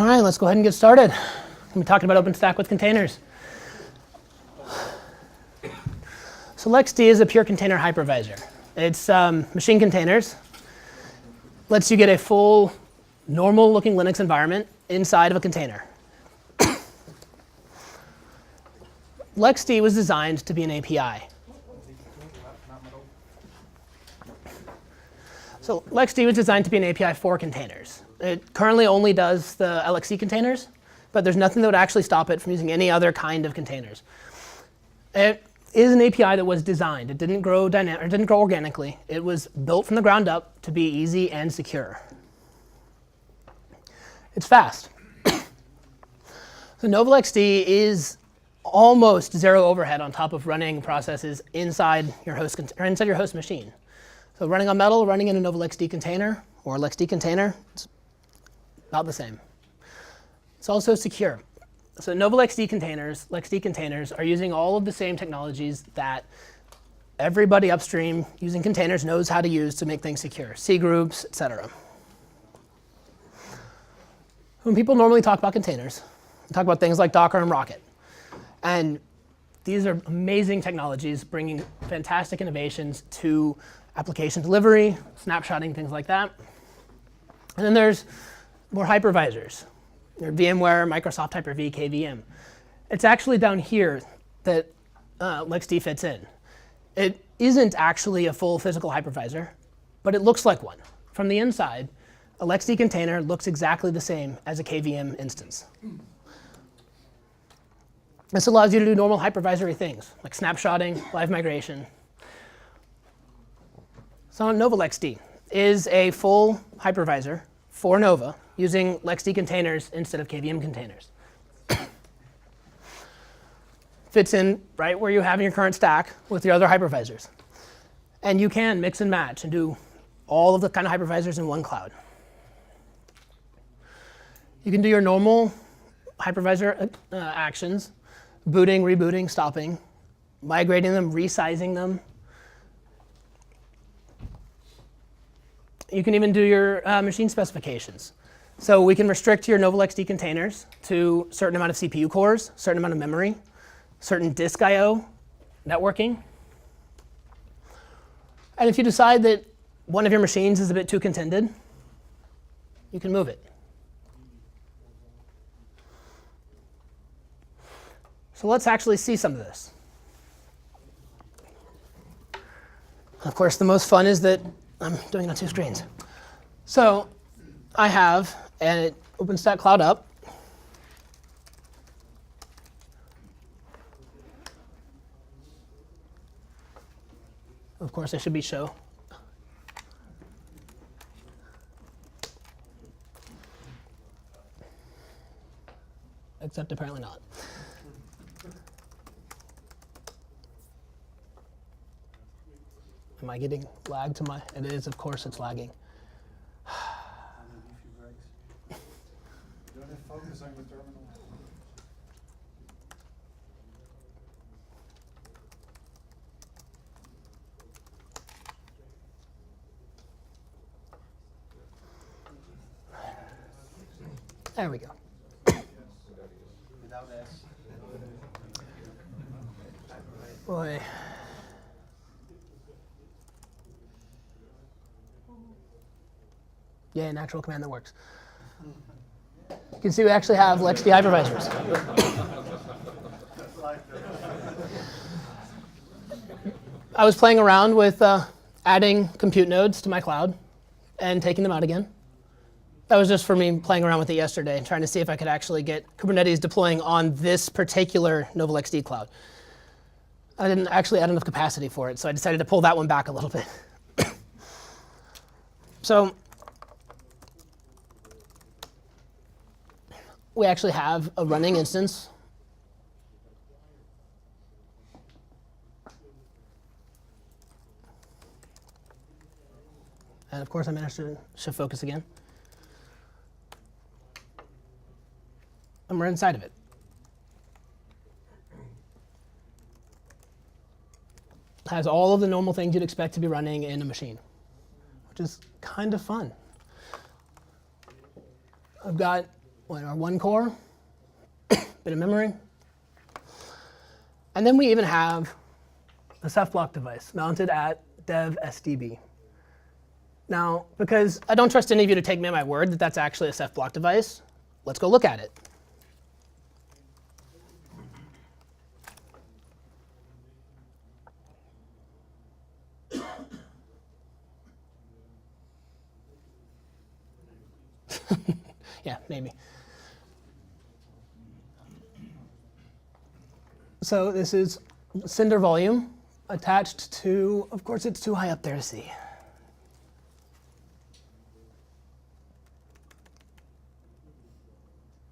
All right, let's go ahead and get started. We're talking about OpenStack with containers. So Lxd is a pure container hypervisor. It's machine containers. Lets you get a full, normal-looking Linux environment inside of a container. Lxd was designed to be an API. So Lxd was designed to be an API for containers. It currently only does the LXD containers, but there's nothing that would actually stop it from using any other kind of containers. It is an API that was designed. It didn't grow organically. It was built from the ground up to be easy and secure. It's fast. So NovaLXD is almost zero overhead on top of running processes inside your host machine. So running on Metal, running in a NovaLXD container or LXD container, it's about the same. It's also secure. So NovaLXD containers, LXD containers, are using all of the same technologies that everybody upstream using containers knows how to use to make things secure. C groups, etc. When people normally talk about containers, they talk about things like Docker and Rocket. And these are amazing technologies bringing fantastic innovations to application delivery, snapshotting, things like that. And then there's more hypervisors. Your VMware, Microsoft Hyper-V, KVM. It's actually down here that LXD fits in. It isn't actually a full physical hypervisor, but it looks like one. From the inside, a LXD container looks exactly the same as a KVM instance. This allows you to do normal hypervisory things, like snapshotting, live migration. So NovaLXD is a full hypervisor for Nova using LXD containers instead of KVM containers. Fits in right where you have in your current stack with your other hypervisors. And you can mix and match and do all of the kind of hypervisors in one cloud. You can do your normal hypervisor actions, booting, rebooting, stopping, migrating them, resizing them. You can even do your machine specifications. So we can restrict your NovaLXD containers to a certain amount of CPU cores, a certain amount of memory, certain disk I/O, networking. And if you decide that one of your machines is a bit too contended, you can move it. So let's actually see some of this. Of course, the most fun is that I'm doing it on two screens. So I have an OpenStack Cloud up. Of course, I should be show. Except apparently not. Am I getting lag to my? It is, of course, it's lagging. Don't have focus on the terminal. There we go. Without S. Boy. Yeah, natural command that works. You can see we actually have LXD hypervisors. I was playing around with adding compute nodes to my cloud and taking them out again. That was just for me playing around with it yesterday and trying to see if I could actually get Kubernetes deploying on this particular NovaLXD cloud. I didn't actually add enough capacity for it, so I decided to pull that one back a little bit. So we actually have a running instance. And of course, I managed to shift focus again. And we're inside of it. Has all of the normal things you'd expect to be running in a machine, which is kind of fun. I've got our one core, bit of memory. And then we even have a Ceph block device mounted at dev SDB. Now, because I don't trust any of you to take me at my word that that's actually a Ceph block device, let's go look at it. Yeah, maybe. So this is Cinder volume attached to, of course, it's too high up there to see.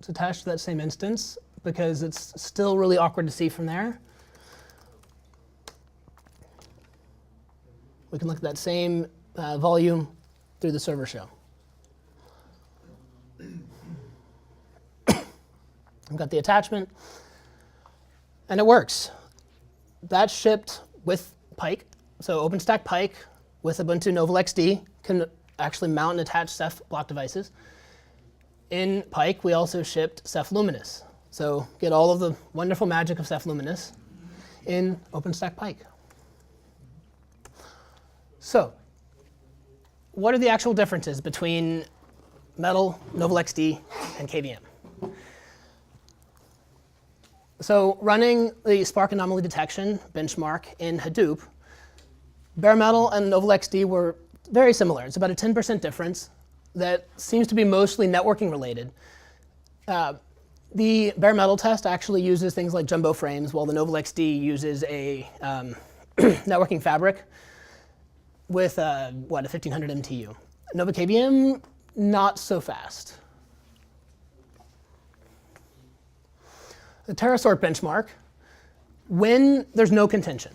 It's attached to that same instance because it's still really awkward to see from there. We can look at that same volume through the server shell. I've got the attachment, and it works. That's shipped with Pike. So OpenStack Pike with Ubuntu Lxd can actually mount and attach Ceph block devices. In Pike, we also shipped Ceph Luminous. So get all of the wonderful magic of Ceph Luminous in OpenStack Pike. So what are the actual differences between Metal, Lxd, and KVM? So running the Spark anomaly detection benchmark in Hadoop, bare metal and Lxd were very similar. It's about a 10% difference that seems to be mostly networking related. The bare metal test actually uses things like jumbo frames, while the Lxd uses a networking fabric with a 1500 MTU. Nova KVM, not so fast. The TerraSort benchmark, when there's no contention,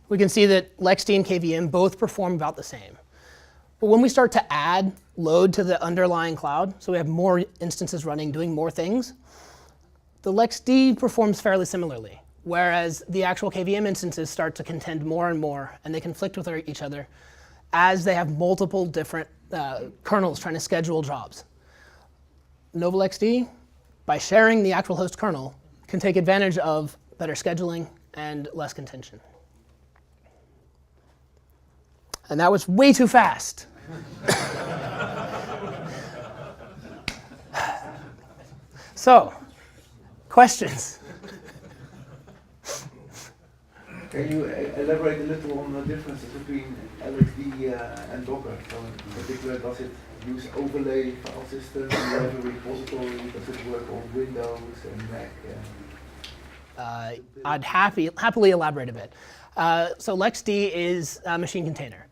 we can see that Lxd and KVM both perform about the same. But when we start to add load to the underlying cloud, so we have more instances running, doing more things, the Lxd performs fairly similarly, whereas the actual KVM instances start to contend more and more, and they conflict with each other as they have multiple different kernels trying to schedule jobs. Nova Lxd, by sharing the actual host kernel, can take advantage of better scheduling and less contention. And that was way too fast. So, questions? Can you elaborate a little on the differences between LXD and Docker? So in particular, does it use overlay file systems? Do you have a repository? Does it work on Windows and Mac? I'd happily elaborate a bit. So Lxd is a machine container.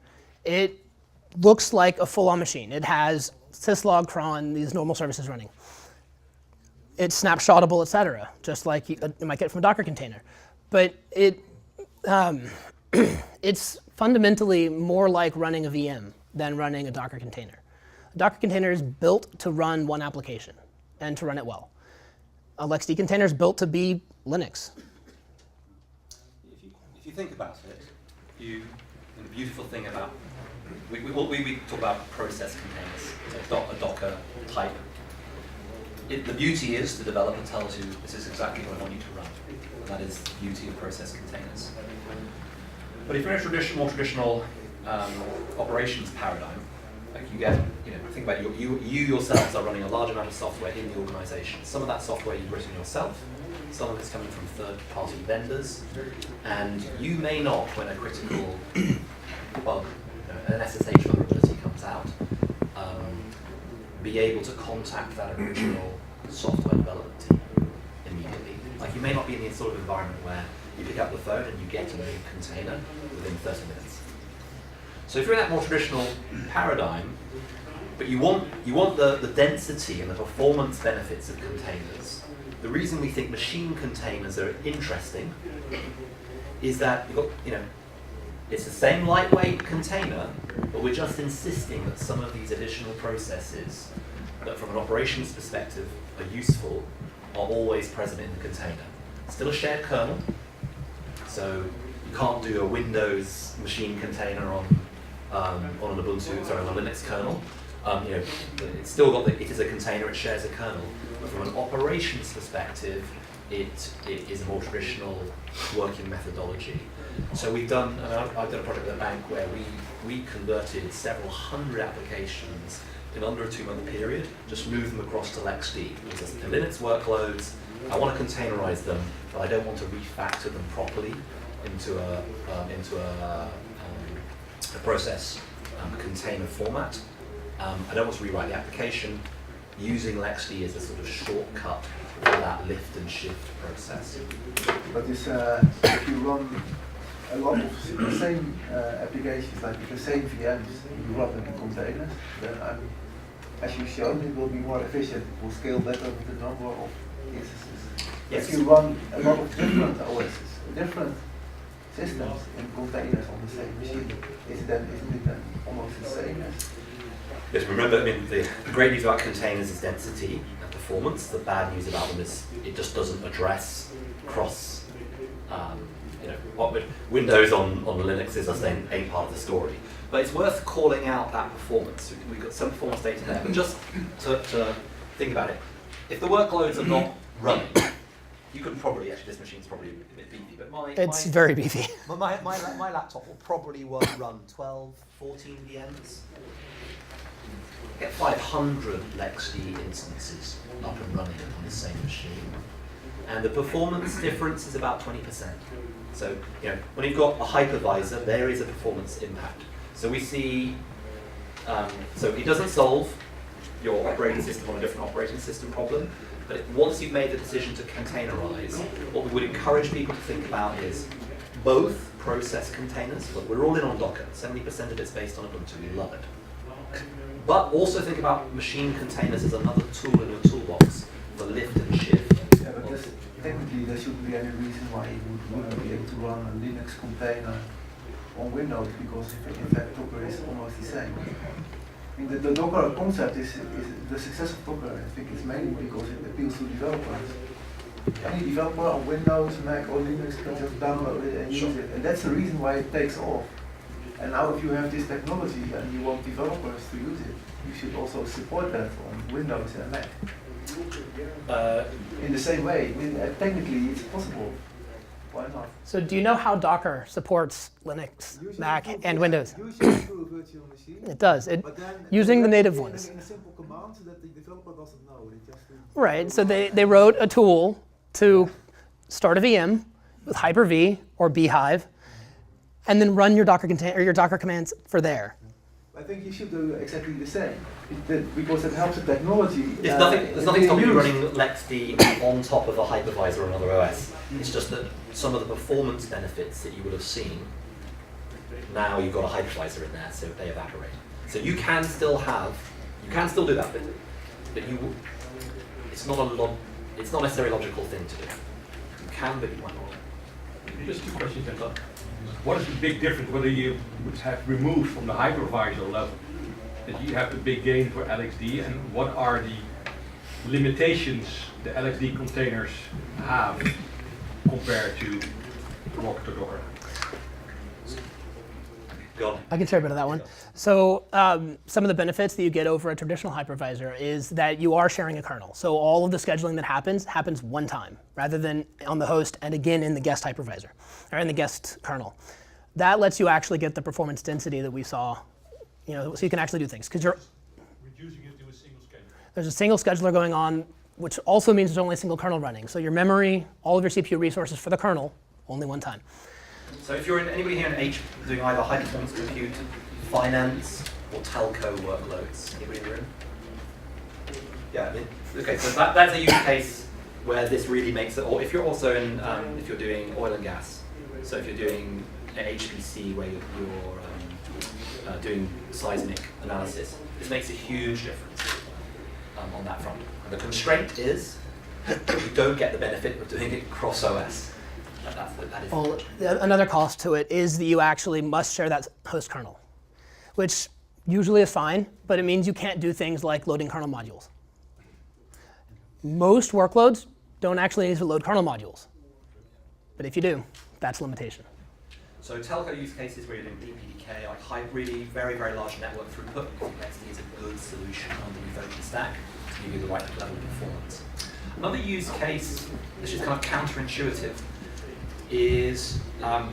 It looks like a full-on machine. It has syslog, cron, these normal services running. It's snapshotable, et cetera, just like you might get from a Docker container. But it's fundamentally more like running a VM than running a Docker container. A Docker container is built to run one application and to run it well. A Lxd container is built to be Linux. If you think about it, the beautiful thing about, we talk about process containers, so a Docker type. The beauty is the developer tells you this is exactly what I want you to run. And that is the beauty of process containers. But if you're in a more traditional operations paradigm, like you get, think about you yourselves are running a large amount of software in the organization. Some of that software you've written yourself, some of it's coming from third-party vendors, and you may not, when a critical bug, an SSH vulnerability comes out, be able to contact that original software development team immediately. Like you may not be in the sort of environment where you pick up the phone and you get a new container within 30 minutes. So if you're in that more traditional paradigm, but you want the density and the performance benefits of containers, the reason we think machine containers are interesting is that it's the same lightweight container, but we're just insisting that some of these additional processes that from an operations perspective are useful are always present in the container. Still a shared kernel, so you can't do a Windows machine container on an Ubuntu, on a Linux kernel, It's still got it is a container, it shares a kernel, but from an operations perspective, it is a more traditional working methodology. So we've done, I've done a project at a bank where we converted several hundred applications in under a 2-month period, just moved them across to LXD. Because they're Linux workloads, I want to containerize them, but I don't want to refactor them properly into a process container format. I don't want to rewrite the application. Using Lxd as a sort of shortcut for that lift and shift process. But this, if you run a lot of the same applications, like the same VMs, you run them in containers, then as you've shown, it will be more efficient. It will scale better with the number of instances. Yes. If you run a lot of different OSs, different systems in containers on the same machine, isn't it then almost the same as? Yes, remember, the great news about containers is density and performance. The bad news about them is it just doesn't address cross, Windows on Linux is a part of the story. But it's worth calling out that performance. We've got some performance data there, but just to think about it, if the workloads are not running, you could probably, actually this machine's probably a bit beefy, but It's very beefy. my laptop will probably run 12, 14 VMs. Get 500 Lxd instances up and running on the same machine. And the performance difference is about 20%. So, when you've got a hypervisor, there is a performance impact. So we see, so it doesn't solve your operating system on a different operating system problem, but once you've made the decision to containerize, what we would encourage people to think about is both process containers. Look, we're all in on Docker. 70% of it's based on Ubuntu. We love it. But also think about machine containers as another tool in your toolbox for lift and shift. Yeah, but technically there shouldn't be any reason why you wouldn't be able to run a Linux container on Windows, because in fact Docker is almost the same. I mean, the Docker concept is the success of Docker, I think, is mainly because it appeals to developers. Any developer on Windows, Mac or Linux can just download it and use it, and that's the reason why it takes off. And now if you have this technology and you want developers to use it, you should also support that on Windows and Mac. In the same way, technically it's possible. Why not? So do you know how Docker supports Linux, Usually Mac, and Windows? Usually through a virtual machine. It does. But then Using the native in ones. a simple command so that the developer doesn't know. They just Right, so they wrote a tool to start a VM with Hyper-V or Beehive, and then run your Docker container or your Docker commands for there. I think you should do exactly the same, because it helps the technology. There's nothing stopping you running Lxd on top of a hypervisor or another OS. It's just that some of the performance benefits that you would have seen, now you've got a hypervisor in there, so they evaporate. So you can still do that, but it's not necessarily a logical thing to do. You can, but you might not. Just two questions then. What is the big difference whether you would have removed from the hypervisor level that you have the big gain for LXD, and what are the limitations the LXD containers have compared to Docker? Go on. I can share a bit of that one. So some of the benefits that you get over a traditional hypervisor is that you are sharing a kernel. So all of the scheduling that happens one time, rather than on the host and again in the guest hypervisor, or in the guest kernel. That lets you actually get the performance density that we saw, so you can actually do things. Because you're Reducing it to a single scheduler. There's a single scheduler going on, which also means there's only a single kernel running. So your memory, all of your CPU resources for the kernel, only one time. So if you're anybody here in H doing either high performance compute, finance, or telco workloads, anybody in the room? Yeah. Okay. So that's a use case where this really makes it. Or if you're also in, if you're doing oil and gas, so if you're doing HPC where you're doing seismic analysis, this makes a huge difference on that front. And the constraint is you don't get the benefit of doing it cross OS. That is Well, another cost to it is that you actually must share that host kernel, which usually is fine, but it means you can't do things like loading kernel modules. Most workloads don't actually need to load kernel modules, but if you do, that's a limitation. So telco use cases where you're doing DPDK, like really very, very large network throughput, Lxd is a good solution underneath OpenStack to give you the right level of performance. Another use case, which is kind of counterintuitive, is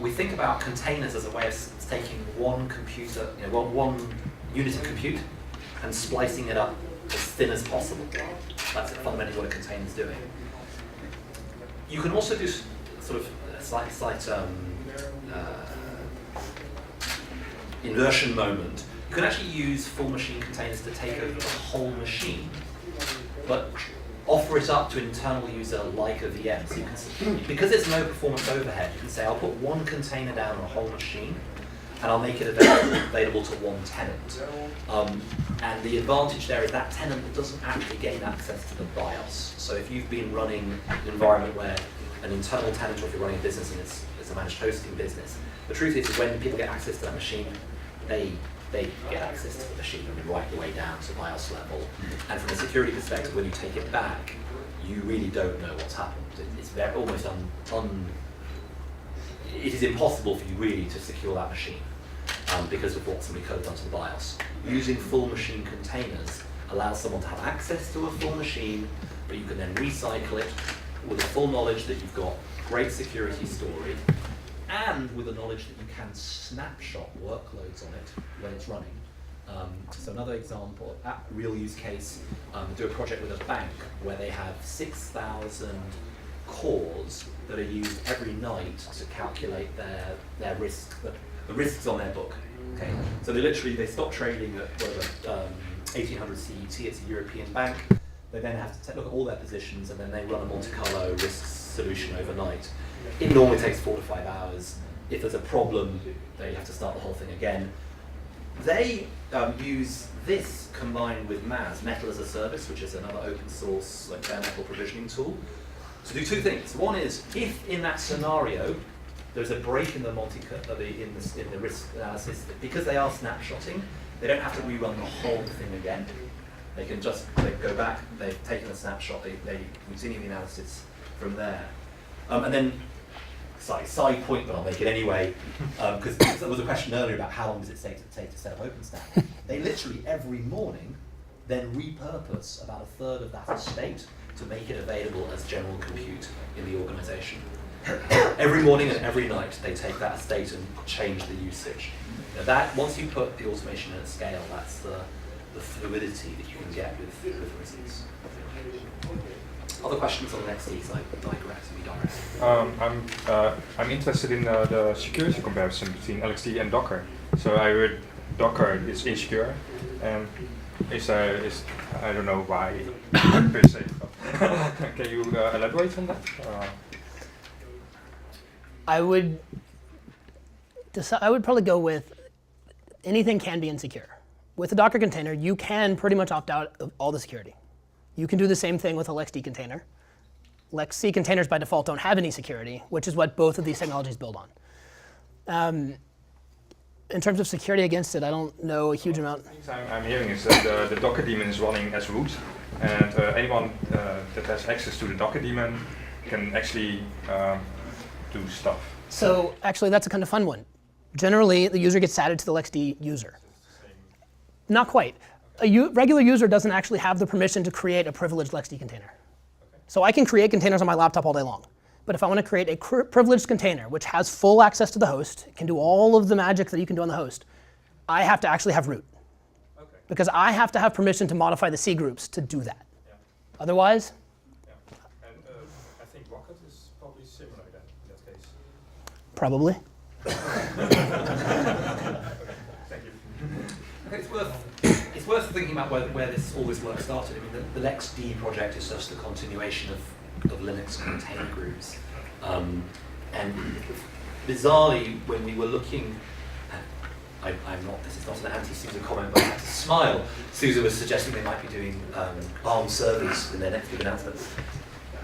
we think about containers as a way of taking one computer, one unit of compute, and splicing it up as thin as possible. That's fundamentally what a container is doing. You can also do sort of slight inversion moment. You can actually use full machine containers to take over the whole machine, but offer it up to an internal user like a VM. So you can, because there's no performance overhead, you can say, I'll put one container down on a whole machine, and I'll make it available to one tenant. And the advantage there is that tenant doesn't actually gain access to the BIOS. So if you've been running an environment where an internal tenant, or if you're running a business and it's a managed hosting business, the truth is when people get access to that machine, they get access to the machine right the way down to BIOS level. And from a security perspective, when you take it back, you really don't know what's happened. It's very, almost it is impossible for you really to secure that machine because of what somebody coded onto the BIOS. Using full machine containers allows someone to have access to a full machine, but you can then recycle it with the full knowledge that you've got great security story, and with the knowledge that you can snapshot workloads on it when it's running. So another example, a real use case, do a project with a bank where they have 6,000 cores that are used every night to calculate their risk, the risks on their book. Okay, so they stop trading at whatever 1800 CET. It's a European bank. They then have to look at all their positions, and then they run a Monte Carlo risk solution overnight. It normally takes 4 to 5 hours. If there's a problem, they have to start the whole thing again. They use this combined with MAS, Metal as a Service, which is another open source bare metal provisioning tool, to do two things. One is, if in that scenario there's a break in the in the risk analysis, because they are snapshotting, they don't have to rerun the whole thing again. They can just go back, they've taken a snapshot, they continue the analysis from there. And then, side point, but I'll make it anyway, because there was a question earlier about how long does it take to set up OpenStack. They literally every morning then repurpose about a third of that estate to make it available as general compute in the organization. Every morning and every night they take that estate and change the usage. Now that, once you put the automation at scale, that's the fluidity that you can get with results. Other questions on Lxd, so I digress, we digress. I'm interested in the security comparison between LXD and Docker. So I heard Docker is insecure, and I don't know why per se. Can you elaborate on that? I would probably go with anything can be insecure. With a Docker container, you can pretty much opt out of all the security. You can do the same thing with a LXD container. LXD containers by default don't have any security, which is what both of these technologies build on. In terms of security against it, I don't know a huge amount. I'm hearing is that the Docker daemon is running as root, and anyone that has access to the Docker daemon can actually do stuff. So actually, that's a kind of fun one. Generally, the user gets added to the LXD user. Not quite. A regular user doesn't actually have the permission to create a privileged Lxd container. Okay. So I can create containers on my laptop all day long. But if I want to create a privileged container, which has full access to the host, can do all of the magic that you can do on the host, I have to actually have root. Okay. Because I have to have permission to modify the C groups to do that. Yeah. Otherwise? Yeah. And I think Rocket is probably similar then, in that case. Probably. Okay, thank you. Okay, it's worth thinking about where all this work started. I mean, the LXD project is just a continuation of Linux container groups. And bizarrely, when we were looking, this is not an anti-SUSE comment, but I had to smile. SUSE was suggesting they might be doing ARM servers in their next big announcement.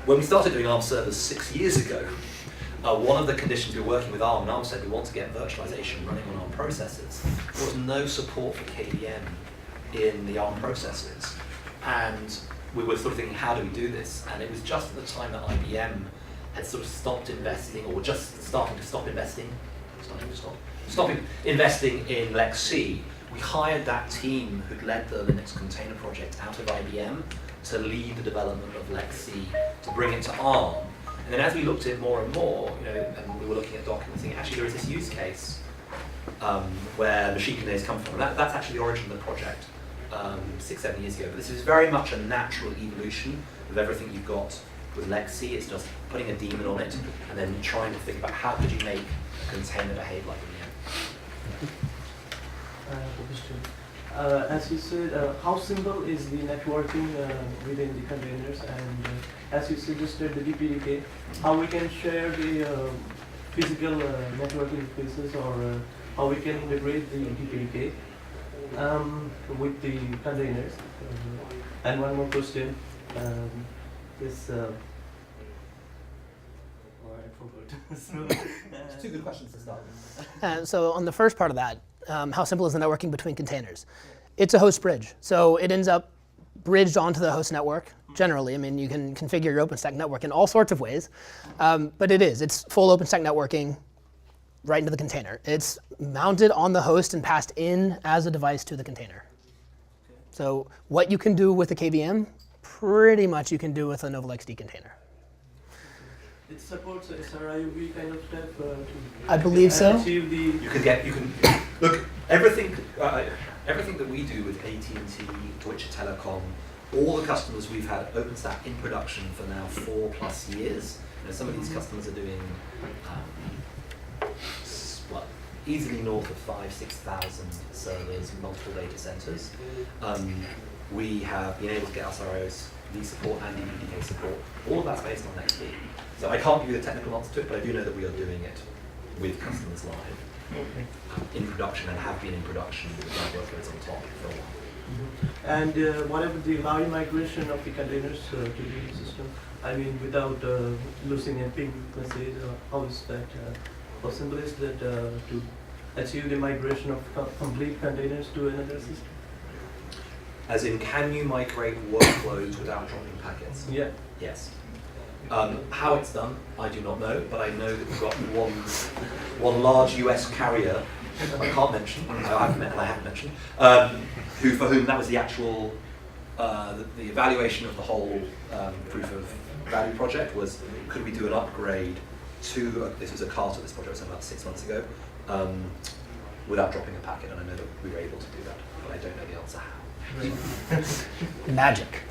When we started doing ARM servers 6 years ago, one of the conditions we were working with ARM, and ARM said we want to get virtualization running on ARM processors. There was no support for KVM in the ARM processors. And we were sort of thinking, how do we do this? And it was just at the time that IBM had sort of stopped investing, or just starting to stop investing Stop investing in Lxd. We hired that team who'd led the Linux container project out of IBM to lead the development of Lxd, to bring it to ARM. And then as we looked at it more and more, and we were looking at documenting, actually there is this use case where machine containers come from. And that's actually the origin of the project 6-7 years ago. But this is very much a natural evolution of everything you've got with Lxd. It's just putting a daemon on it and then trying to think about how could you make a container behave like an as you said, how simple is the networking within the containers? And as you suggested, the DPDK, how we can share the physical networking spaces, or how we can integrate the DPDK with the containers. And one more question is. It's two good questions to start with. So on the first part of that, how simple is the networking between containers? It's a host bridge. So it ends up bridged onto the host network, generally. I mean, you can configure your OpenStack network in all sorts of ways. But it's full OpenStack networking right into the container. It's mounted on the host and passed in as a device to the container. So what you can do with a KVM, pretty much you can do with a LXD container. It supports SRIUV kind of stuff. I believe so. You can look, everything that we do with AT&T, Deutsche Telekom, all the customers we've had OpenStack in production for now 4+ years. Some of these customers are doing easily north of 5,000-6,000 servers, multiple data centers. We have been able to get SROs, V support and DPDK support. All of that's based on Lxd. So I can't give you the technical answer to it, but I do know that we are doing it with customers live in production, and have been in production with the workloads on top for a while. And what about the live migration of the containers to the system? I mean, without losing a ping message, how is that? How simple is that to achieve the migration of complete containers to another system? As in, can you migrate workloads without dropping packets? Yeah. Yes. How it's done, I do not know, but I know that we've got one large US carrier, I can't mention, I haven't mentioned, for whom that was the actual, the evaluation of the whole proof of value project was, could we do an upgrade to, this was a cart at this project, was about 6 months ago, without dropping a packet, and I know that we were able to do that, but I don't know the answer how. Magic.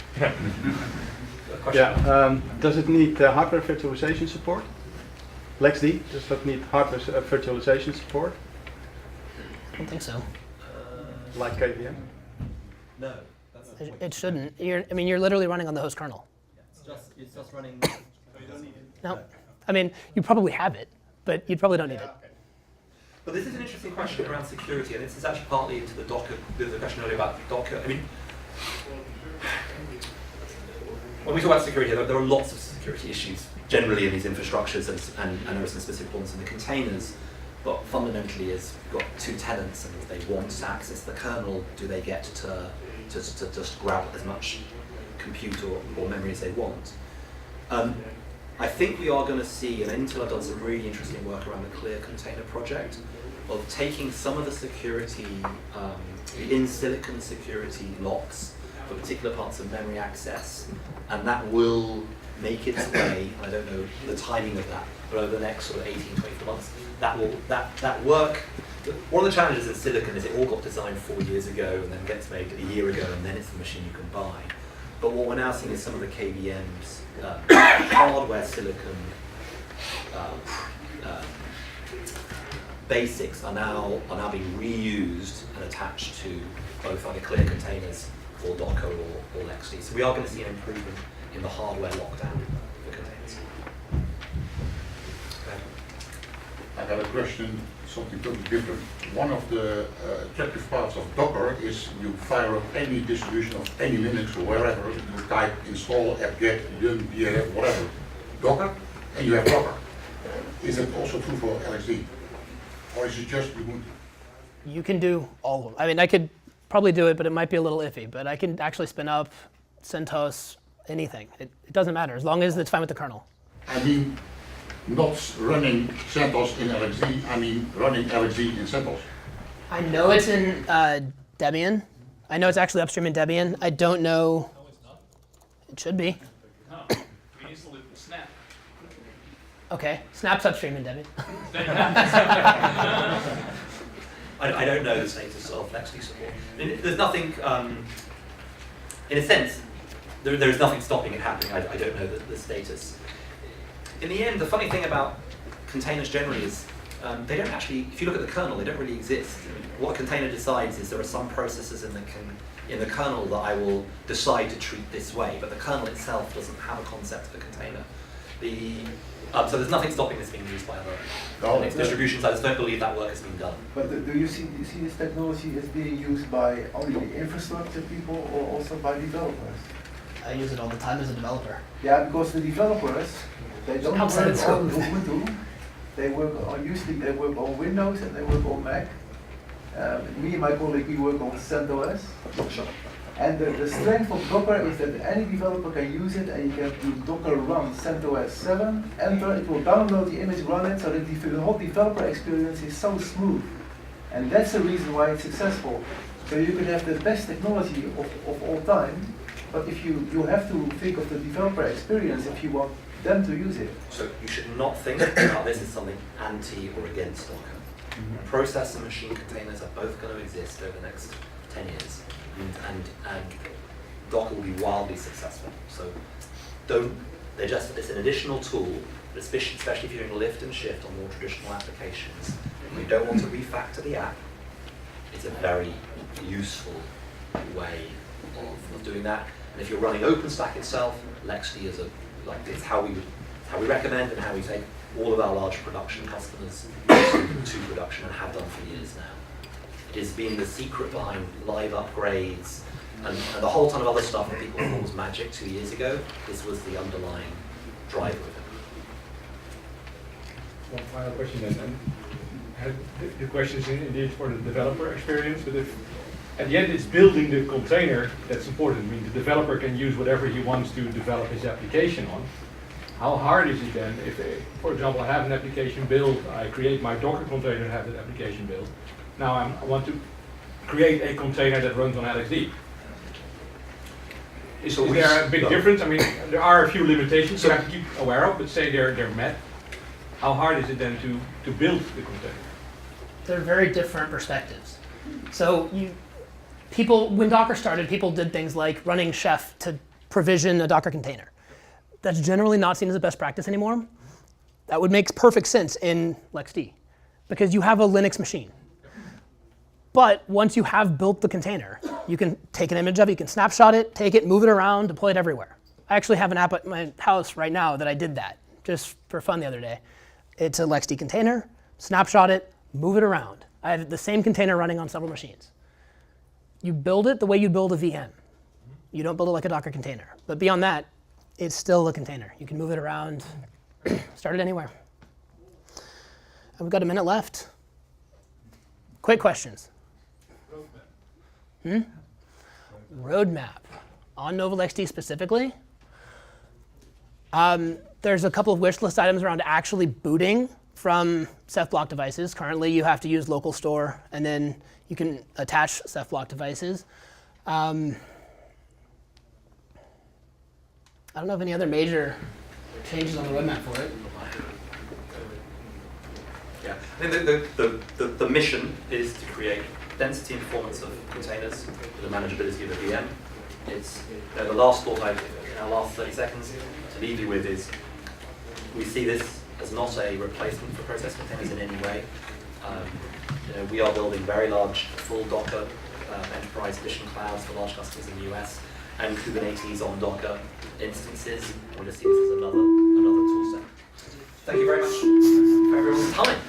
Yeah. Does it need hardware virtualization support? Lxd, does that need hardware virtualization support? I don't think so. Like KVM? No. It shouldn't. You're literally running on the host kernel. Yeah, it's just running. No. I mean, you probably have it, but you probably don't need it. But this is an interesting question around security, and this is actually partly into the Docker. There was a question earlier about Docker. I mean, when we talk about security, there are lots of security issues generally in these infrastructures, and there are some specific ones in the containers. But fundamentally, is you've got two tenants, and if they want to access the kernel, do they get to just grab as much compute or memory as they want? I think we are going to see, and Intel have done some really interesting work around the Clear Container project, of taking some of the security, the in-silicon security locks for particular parts of memory access, and that will make its way, I don't know the timing of that, but over the next sort of 18, 24 months, that work. One of the challenges in silicon is it all got designed 4 years ago and then gets made a year ago, and then it's the machine you can buy. But what we're now seeing is some of the KVMs, hardware silicon basics are now being reused and attached to both either Clear Containers or Docker or Lxd. So we are going to see an improvement in the hardware lockdown for containers. I have a question, something totally different. One of the attractive parts of Docker is you fire up any distribution of any Linux or wherever, you type install apt-get, yum, drf, whatever, Docker, and you have Docker. Is that also true for LXD? Or is it just you would? You can do all of them. I mean, I could probably do it, but it might be a little iffy. But I can actually spin up CentOS, anything. It doesn't matter, as long as it's fine with the kernel. I mean, not running CentOS in LXD, I mean running LXD in CentOS? I know it's in Debian. I know it's actually upstream in Debian. I don't know. No, it's not. It should be. No, we install it with Snap. Okay, Snap's upstream in Debian. I don't know the status of Lxd support. I mean, there's nothing, in a sense, there's nothing stopping it happening. I don't know the status. In the end, the funny thing about containers generally is they don't actually, if you look at the kernel, they don't really exist. I mean, what a container decides is there are some processes in the kernel that I will decide to treat this way, but the kernel itself doesn't have a concept of a container. So there's nothing stopping this being used by other Linux distributions. I just don't believe that work has been done. But do you see this technology as being used by only the infrastructure people or also by developers? I use it all the time as a developer. Yeah, because the developers, they don't work Outside of on school. Ubuntu. They work on, usually they work on Windows and they work on Mac. Me and my colleague, we work on CentOS. Sure. And the strength of Docker is that any developer can use it, and you can do Docker run CentOS 7, enter, it will download the image, run it, so that the whole developer experience is so smooth. And that's the reason why it's successful. So you can have the best technology of all time, but if you have to think of the developer experience if you want them to use it. So you should not think about this as something anti or against Docker. Process and machine containers are both going to exist over the next 10 years. And Docker will be wildly successful. So it's an additional tool, especially if you're doing lift and shift on more traditional applications. If you don't want to refactor the app, it's a very useful way of doing that. And if you're running OpenStack itself, Lxd is it's how we recommend and how we take all of our large production customers to production and have done for years now. It has been the secret behind live upgrades and the whole ton of other stuff that people thought was magic 2 years ago. This was the underlying driver of it. One final question then. The question is indeed for the developer experience, but if at the end it's building the container that's important. I mean, the developer can use whatever he wants to develop his application on. How hard is it then if, for example, I have an application built, I create my Docker container and have that application built. Now I want to create a container that runs on LXD. Is there a big difference? I mean, there are a few limitations you have to keep aware of, but say they're met. How hard is it then to build the container? They're very different perspectives. So when Docker started, people did things like running Ceph to provision a Docker container. That's generally not seen as a best practice anymore. That would make perfect sense in LXD because you have a Linux machine. But once you have built the container, you can take an image of it, you can snapshot it, take it, move it around, deploy it everywhere. I actually have an app at my house right now that I did that just for fun the other day. It's a LXD container, snapshot it, move it around. I have the same container running on several machines. You build it the way you build a VM. You don't build it like a Docker container. But beyond that, it's still a container. You can move it around, start it anywhere. And we've got a minute left. Quick questions. Roadmap. On Nova LXD specifically, there's a couple of wish list items around actually booting from Ceph block devices. Currently, you have to use local store, and then you can attach Ceph block devices. I don't know of any other major changes on the roadmap for it. Yeah, I think the mission is to create density and performance of containers with the manageability of a VM. It's the last thought in our last 30 seconds to leave you with is we see this as not a replacement for process containers in any way. We are building very large full Docker enterprise edition clouds for large customers in the US and Kubernetes on Docker instances. We're going to see this as another tool set. Thank you very much for everyone's time.